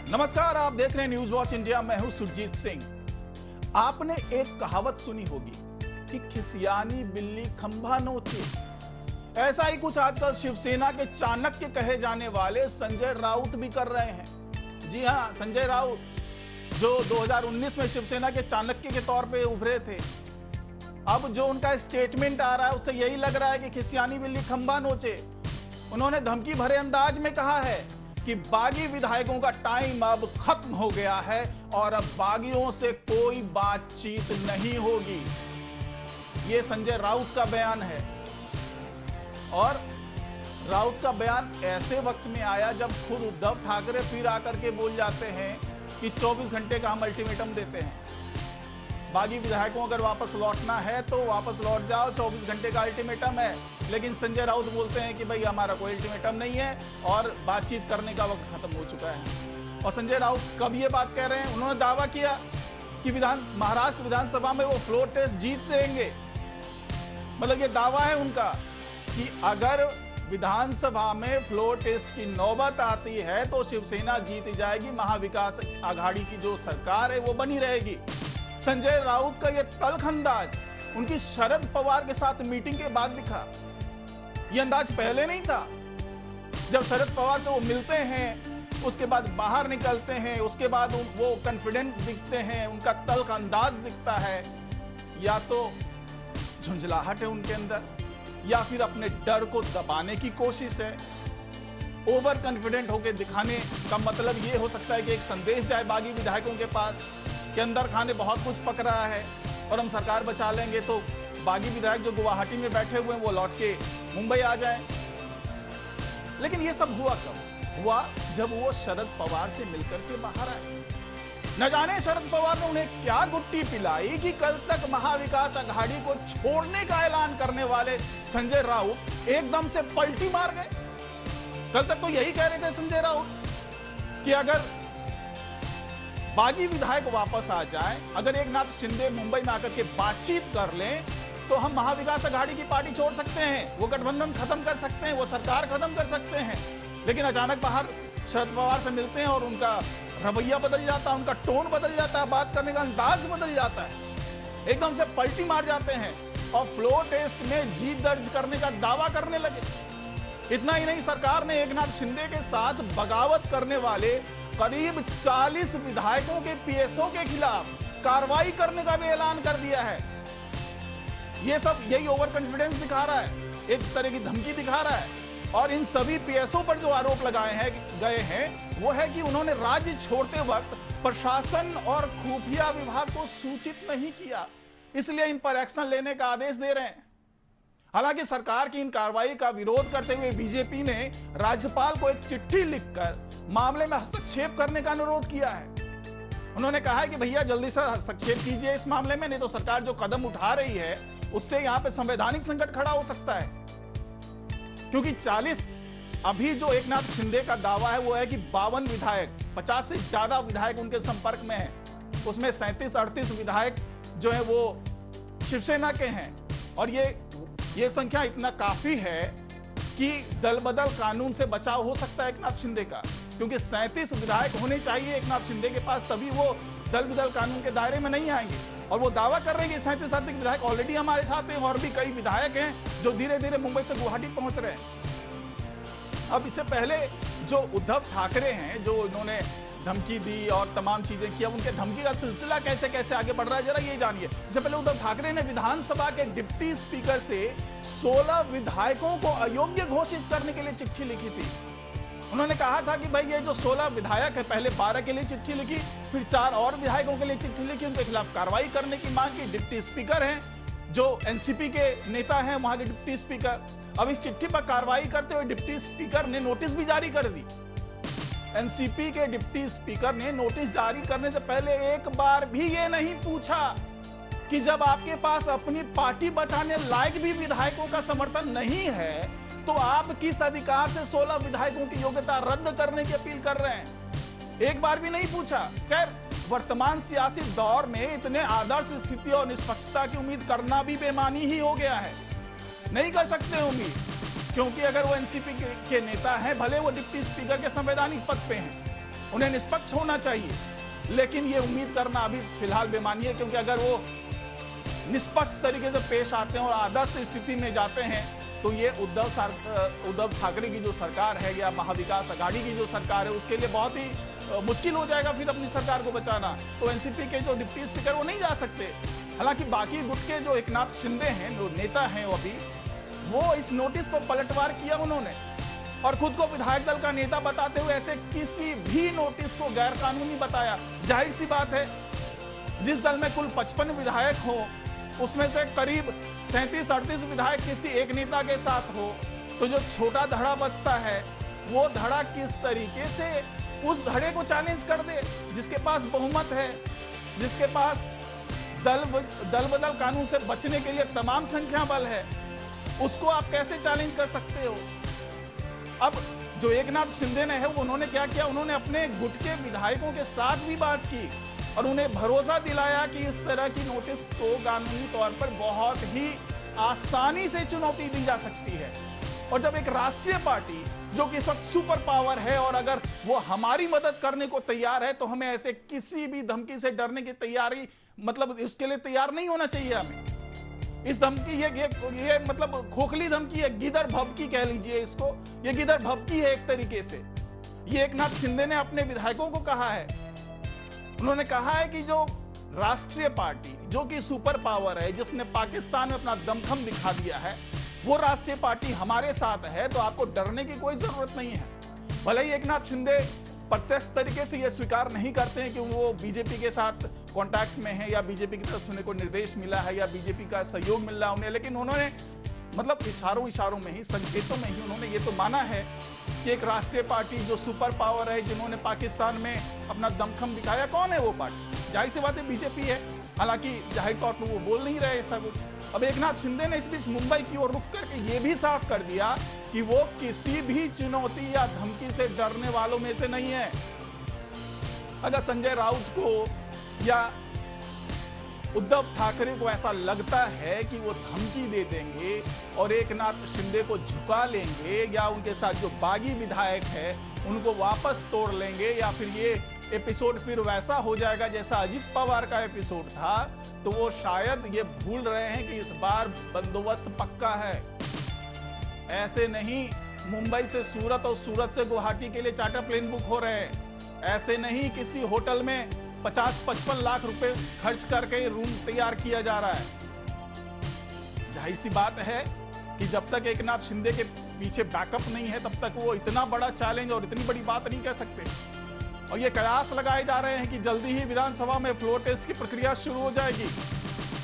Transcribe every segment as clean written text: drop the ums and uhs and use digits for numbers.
नमस्कार, आप देख रहे हैं न्यूज वॉच इंडिया। मैं हूं सुरजीत सिंह। आपने एक कहावत सुनी होगी कि खिसियानी बिल्ली खंभा नोचे। ऐसा ही कुछ आजकल शिवसेना के चाणक्य कहे जाने वाले संजय राउत भी कर रहे हैं। जी हां, संजय राउत जो 2019 में शिवसेना के चाणक्य के तौर पे उभरे थे, अब जो उनका स्टेटमेंट आ रहा है उससे यही लग रहा है कि खिसियानी बिल्ली खंभा नोचे। उन्होंने धमकी भरे अंदाज में कहा है कि बागी विधायकों का टाइम अब खत्म हो गया है और अब बागियों से कोई बातचीत नहीं होगी। यह संजय राउत का बयान है और राउत का बयान ऐसे वक्त में आया जब खुद उद्धव ठाकरे फिर आकर के बोल जाते हैं कि 24 घंटे का हम अल्टीमेटम देते हैं। बागी विधायकों अगर वापस लौटना है तो वापस लौट जाओ, 24 घंटे का अल्टीमेटम है। लेकिन संजय राउत बोलते हैं कि भाई हमारा कोई अल्टीमेटम नहीं है और बातचीत करने का वक्त खत्म हो चुका है। और संजय राउत कब ये बात कह रहे हैं? उन्होंने दावा किया कि महाराष्ट्र विधानसभा में वो फ्लोर टेस्ट जीत देंगे। मतलब ये दावा है उनका कि अगर विधानसभा में फ्लोर टेस्ट की नौबत आती है तो शिवसेना जीत जाएगी, महाविकास आघाड़ी की जो सरकार है वो बनी रहेगी। संजय राउत का यह तल्ख अंदाज उनकी शरद पवार के साथ मीटिंग के बाद दिखा। यह अंदाज पहले नहीं था। जब शरद पवार से वो मिलते हैं, उसके बाद बाहर निकलते हैं, उसके बाद वो कॉन्फिडेंट दिखते हैं, उनका तल्ख अंदाज दिखता है। या तो झुंझलाहट है उनके अंदर या फिर अपने डर को दबाने की कोशिश है। ओवर कॉन्फिडेंट होकर दिखाने का मतलब ये हो सकता है कि एक संदेश जाए बागी विधायकों के पास कि अंदर खाने बहुत कुछ पक रहा है और हम सरकार बचा लेंगे, तो बागी विधायक जो गुवाहाटी में बैठे हुए हैं वो लौट के मुंबई आ जाएं। लेकिन ये सब हुआ कब? हुआ जब वो शरद पवार से मिलकर के बाहर आए। न जाने शरद पवार ने उन्हें क्या गुट्टी पिलाई कि कल तक महाविकास आघाड़ी को छोड़ने का ऐलान करने वाले संजय राउत एकदम से पलटी मार गए। कल तक तो यही कह रहे थे संजय राउत कि अगर बागी विधायक वापस आ जाए, अगर एकनाथ शिंदे मुंबई में आकर के बातचीत कर लें तो हम महाविकास आघाड़ी की पार्टी छोड़ सकते हैं, वो गठबंधन खत्म कर सकते हैं, वो सरकार खत्म कर सकते हैं। लेकिन अचानक बाहर शरद पवार से मिलते हैं और उनका रवैया बदल जाता है, उनका टोन बदल जाता है, बात करने का अंदाज बदल जाता है। एकदम से पलटी मार जाते हैं और फ्लोर टेस्ट में जीत दर्ज करने का दावा करने लगे। इतना ही नहीं, सरकार ने एकनाथ शिंदे के साथ बगावत करने वाले करीब 40 विधायकों के पीएसओ के खिलाफ कार्रवाई करने का भी ऐलान कर दिया है। यह सब यही ओवर कॉन्फिडेंस दिखा रहा है, एक तरह की धमकी दिखा रहा है। और इन सभी पीएसओ पर जो आरोप लगाए गए हैं वो है कि उन्होंने राज्य छोड़ते वक्त प्रशासन और खुफिया विभाग को सूचित नहीं किया, इसलिए इन पर एक्शन लेने का आदेश दे रहे हैं। हालांकि सरकार की इन कार्रवाई का विरोध करते हुए बीजेपी ने राज्यपाल को एक चिट्ठी लिखकर मामले में हस्तक्षेप करने का अनुरोध किया है। उन्होंने कहा है कि भैया जल्दी से हस्तक्षेप कीजिए इस मामले में, नहीं तो सरकार जो कदम उठा रही है उससे यहां पे संवैधानिक संकट खड़ा हो सकता है। क्योंकि 40 अभी जो एकनाथ शिंदे का दावा है वो है कि 52 विधायक, 50 से ज्यादा विधायक उनके संपर्क में है। उसमें 37-38 विधायक जो है वो शिवसेना के हैं। और ये संख्या इतना काफी है कि दल बदल कानून से बचाव हो सकता है एकनाथ शिंदे का, क्योंकि 37 विधायक होने चाहिए एकनाथ शिंदे के पास, तभी वो दल बदल कानून के दायरे में नहीं आएंगे। और वो दावा कर रहे हैं कि 37 विधायक ऑलरेडी हमारे साथ हैं और भी कई विधायक हैं जो धीरे धीरे मुंबई से गुवाहाटी पहुंच रहे हैं। अब इससे पहले जो उद्धव ठाकरे हैं, जो इन्होंने धमकी दी और तमाम चीजें की, अब उनके धमकी का सिलसिला कैसे कैसे आगे बढ़ रहा है जरा ये जानिए। इससे पहले उद्धव ठाकरे ने विधानसभा के डिप्टी स्पीकर से 16 विधायकों को अयोग्य घोषित करने के लिए चिट्ठी लिखी थी। उन्होंने कहा था कि भाई ये जो 16 विधायक है, पहले 12 के लिए चिट्ठी लिखी, फिर 4 और विधायकों के लिए चिट्ठी लिखी, उनके खिलाफ कार्रवाई करने की मांग की। डिप्टी स्पीकर हैं जो एनसीपी के नेता हैं, वहां के डिप्टी स्पीकर। अब इस चिट्ठी पर कार्रवाई करते हुए डिप्टी स्पीकर ने नोटिस भी जारी कर दी। एनसीपी के डिप्टी स्पीकर ने नोटिस जारी करने से पहले एक बार भी ये नहीं पूछा कि जब आपके पास अपनी पार्टी बचाने लायक भी विधायकों का समर्थन नहीं है तो आप किस अधिकार से 16 विधायकों की योग्यता रद्द करने की अपील कर रहे हैं? एक बार भी नहीं पूछा। खैर, वर्तमान सियासी दौर में इतने आदर्श स्थिति और निष्पक्षता की उम्मीद करना भी बेमानी ही हो गया है। नहीं कर सकते उम्मीद, क्योंकि अगर वो एनसीपी के नेता हैं, भले वो डिप्टी स्पीकर के संवैधानिक पद पे हैं, उन्हें निष्पक्ष होना चाहिए। लेकिन ये उम्मीद करना अभी फिलहाल बेमानी है, क्योंकि अगर वो निष्पक्ष तरीके से पेश आते हैं और आदर्श स्थिति में जाते हैं तो ये उद्धव ठाकरे की जो सरकार है या महाविकास अघाड़ी की जो सरकार है उसके लिए बहुत ही मुश्किल हो जाएगा फिर अपनी सरकार को बचाना। तो एनसीपी के जो डिप्टी स्पीकर वो नहीं जा सकते। हालांकि बाकी गुट के जो एकनाथ शिंदे हैं, जो नेता हैं, वो इस नोटिस पर पलटवार किया उन्होंने और खुद को विधायक दल का नेता बताते हुए ऐसे किसी भी नोटिस को गैर कानूनी बताया। जाहिर सी बात है, जिस दल में कुल 55 विधायक हो उसमें से करीब 37-38 विधायक किसी एक नेता के साथ हो, तो जो छोटा धड़ा बचता है वो धड़ा किस तरीके से उस धड़े को चैलेंज कर दे जिसके पास बहुमत है, जिसके पास दल बदल कानून से बचने के लिए तमाम संख्या बल है, उसको आप कैसे चैलेंज कर सकते हो। अब जो एकनाथ शिंदे ने है उन्होंने क्या किया, उन्होंने अपने गुट के विधायकों के साथ भी बात की और उन्हें भरोसा दिलाया कि इस तरह की नोटिस को कानूनी तौर पर बहुत ही आसानी से चुनौती दी जा सकती है। और जब एक राष्ट्रीय पार्टी जो कि इस वक्त सुपर पावर है और अगर वो हमारी मदद करने को तैयार है तो हमें ऐसे किसी भी धमकी से डरने की तैयारी, मतलब इसके लिए तैयार नहीं होना चाहिए हमें। इस धमकी ये मतलब खोखली धमकी है, गिदड़ भभकी कह लीजिए इसको, ये गिदड़ भभकी है एक तरीके से। ये एकनाथ शिंदे ने अपने विधायकों को कहा है। उन्होंने कहा है कि जो राष्ट्रीय पार्टी जो कि सुपर पावर है, जिसने पाकिस्तान में अपना दमखम दिखा दिया है, वो राष्ट्रीय पार्टी हमारे साथ है तो आपको डरने की कोई जरूरत नहीं है। भले ही एकनाथ शिंदे प्रत्यक्ष तरीके से ये स्वीकार नहीं करते हैं कि वो बीजेपी के साथ कांटेक्ट में है या बीजेपी की तरफ से उन्हें कोई निर्देश मिला है या बीजेपी का सहयोग मिल रहा है उन्हें, लेकिन उन्होंने मतलब इशारों में ही, संकेतों में ही उन्होंने ये तो माना है कि एक राष्ट्रीय पार्टी जो सुपर पावर है, जिन्होंने पाकिस्तान में अपना दमखम दिखाया, कौन है वो पार्टी? जाहिर सी बात है बीजेपी है। हालांकि जाहिर तौर पर वो बोल नहीं रहे ऐसा कुछ। अब एकनाथ शिंदे ने इस बीच मुंबई की ओर रुक करके ये भी साफ कर दिया कि वो किसी भी चुनौती या धमकी से डरने वालों में से नहीं है। अगर संजय राउत को या उद्धव ठाकरे को ऐसा लगता है कि वो धमकी दे देंगे और एकनाथ शिंदे को झुका लेंगे या उनके साथ जो बागी विधायक है उनको वापस तोड़ लेंगे या फिर ये एपिसोड फिर वैसा हो जाएगा जैसा अजित पवार का एपिसोड था, तो वो शायद ये भूल रहे हैं कि इस बार बंदोबस्त पक्का है। ऐसे नहीं मुंबई से सूरत और सूरत से गुवाहाटी के लिए चार्टर प्लेन बुक हो रहे हैं। ऐसे नहीं किसी होटल में 50-55 लाख रुपए खर्च करके रूम तैयार किया जा रहा है। जाहिर सी बात है कि जब तक एकनाथ शिंदे के पीछे बैकअप नहीं है तब तक वो इतना बड़ा चैलेंज और इतनी बड़ी बात नहीं कह सकते। और ये कयास लगाए जा रहे हैं कि जल्दी ही विधानसभा में फ्लोर टेस्ट की प्रक्रिया शुरू हो जाएगी।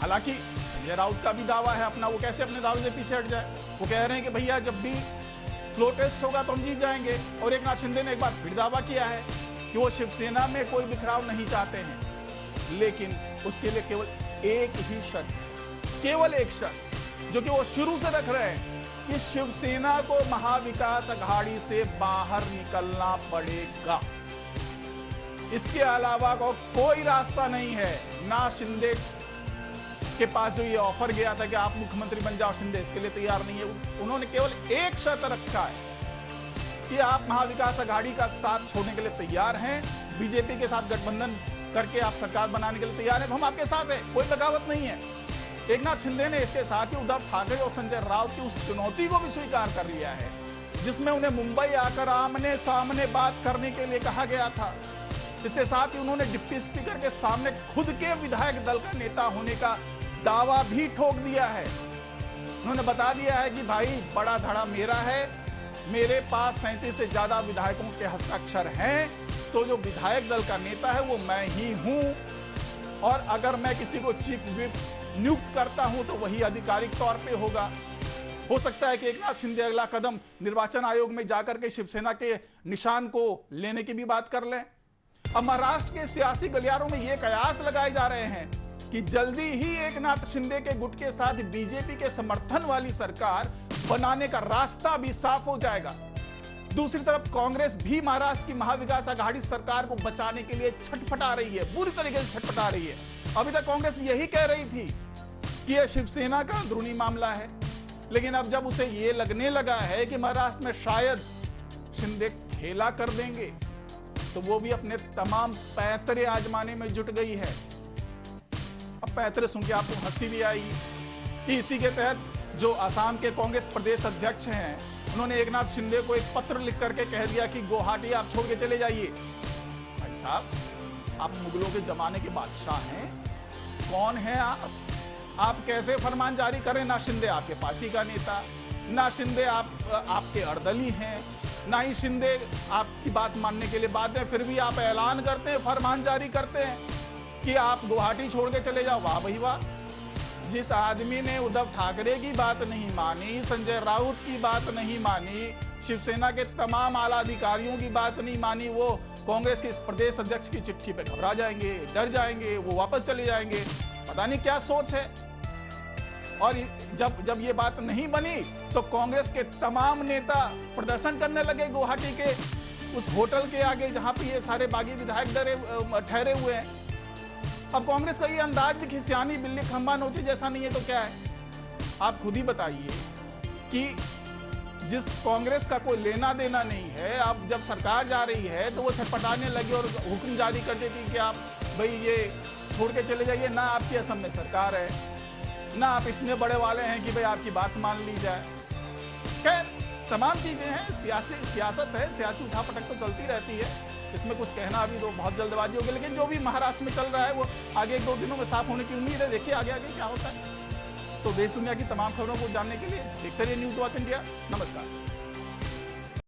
हालांकि संजय राउत का भी दावा है अपना, वो कैसे अपने दावे से पीछे हट जाए। वो कह रहे हैं कि भैया जब भी फ्लोर टेस्ट होगा तो हम जीत जाएंगे। और एकनाथ शिंदे ने एक बार फिर दावा किया है कि वो शिवसेना में कोई बिखराव नहीं चाहते हैं, लेकिन उसके लिए केवल एक ही शर्त, केवल एक शर्त जो कि वो शुरू से रख रहे हैं कि शिवसेना को महाविकास अघाड़ी से बाहर निकलना पड़ेगा। इसके अलावा को कोई रास्ता नहीं है। ना शिंदे के पास जो ये ऑफर गया था कि आप मुख्यमंत्री बन जाओ, शिंदे इसके लिए तैयार नहीं है। उन्होंने केवल एक शर्त रखा है कि आप महाविकास अघाड़ी का साथ छोड़ने के लिए तैयार हैं, बीजेपी के साथ गठबंधन करके आप सरकार बनाने के लिए तैयार हैं तो हम आपके साथ हैं, कोई बगावत नहीं है। एकनाथ शिंदे ने इसके साथ ही उद्धव ठाकरे और संजय राउत की उस चुनौती को भी स्वीकार कर लिया है जिसमें उन्हें मुंबई आकर आमने सामने बात करने के लिए कहा गया था। इसके साथ ही उन्होंने डिप्टी स्पीकर के सामने खुद के विधायक दल का नेता होने का दावा भी ठोक दिया है। उन्होंने बता दिया है कि भाई बड़ा धड़ा मेरा है, मेरे पास 37 से ज्यादा विधायकों के हस्ताक्षर हैं, तो जो विधायक दल का नेता है वो मैं ही हूं और अगर मैं किसी को चीफ व्हिप नियुक्त करता हूं तो वही आधिकारिक तौर पे होगा। हो सकता है कि एकनाथ शिंदे अगला कदम निर्वाचन आयोग में जाकर के शिवसेना के निशान को लेने की भी बात कर लें। अब महाराष्ट्र के सियासी गलियारों में यह कयास लगाए जा रहे हैं कि जल्दी ही एकनाथ शिंदे के गुट के साथ बीजेपी के समर्थन वाली सरकार बनाने का रास्ता भी साफ हो जाएगा। दूसरी तरफ कांग्रेस भी महाराष्ट्र की महाविकास अघाड़ी सरकार को बचाने के लिए छटपटा रही है, पूरी तरीके से छटपटा रही है। अभी तक कांग्रेस यही कह रही थी कि यह शिवसेना का अंदरूनी मामला है, लेकिन अब जब उसे यह लगने लगा है कि महाराष्ट्र में शायद शिंदे खेला कर देंगे तो वो भी अपने तमाम पैतरे आजमाने में जुट गई है। अब पैतरे सुन के आपको हंसी भी आई कि इसी के तहत जो असम के कांग्रेस प्रदेश अध्यक्ष हैं, उन्होंने एकनाथ शिंदे को एक पत्र लिख करके कह दिया कि गुवाहाटी आप छोड़ के चले जाइए। भाई साहब, आप मुगलों के जमाने के बादशाह हैं, कौन है आप कैसे फरमान जारी करें? ना शिंदे आपके पार्टी का नेता, ना शिंदे आपके अर्दली हैं, ना ही शिंदे आपकी बात मानने के लिए बात है, फिर भी आप ऐलान करते हैं, फरमान जारी करते हैं कि आप गुवाहाटी छोड़ के चले जाओ। वाह भाई वाह। जिस आदमी ने उद्धव ठाकरे की बात नहीं मानी, संजय राउत की बात नहीं मानी, शिवसेना के तमाम आला अधिकारियों की बात नहीं मानी, वो कांग्रेस के इस प्रदेश अध्यक्ष की चिट्ठी पे घबरा जाएंगे, डर जाएंगे, वो वापस चले जाएंगे। पता नहीं क्या सोच है। और जब ये बात नहीं बनी तो कांग्रेस के तमाम नेता प्रदर्शन करने लगे गुवाहाटी के उस होटल के आगे जहां पे ये सारे बागी विधायक ठहरे हुए हैं। अब कांग्रेस का ये अंदाज भी खिसियानी बिल्ली खंभा नोचे जैसा नहीं है तो क्या है? आप खुद ही बताइए कि जिस कांग्रेस का कोई लेना देना नहीं है, अब जब सरकार जा रही है तो वो छटपटाने लगी और हुक्म जारी कर देती कि आप भाई ये छोड़ के चले जाइए। ना आपकी असम में सरकार है, ना आप इतने बड़े वाले हैं कि भाई आपकी बात मान ली जाए। खैर, तमाम चीजें हैं, सियासत है, सियासी उठापटक तो चलती रहती है। इसमें कुछ कहना अभी तो बहुत जल्दबाजी होगी, लेकिन जो भी महाराष्ट्र में चल रहा है वो आगे 1-2 दिनों में साफ होने की उम्मीद है। देखिए आगे आगे क्या होता है। तो देश दुनिया की तमाम खबरों को जानने के लिए देखते रहिए न्यूज़ वॉच इंडिया। नमस्कार।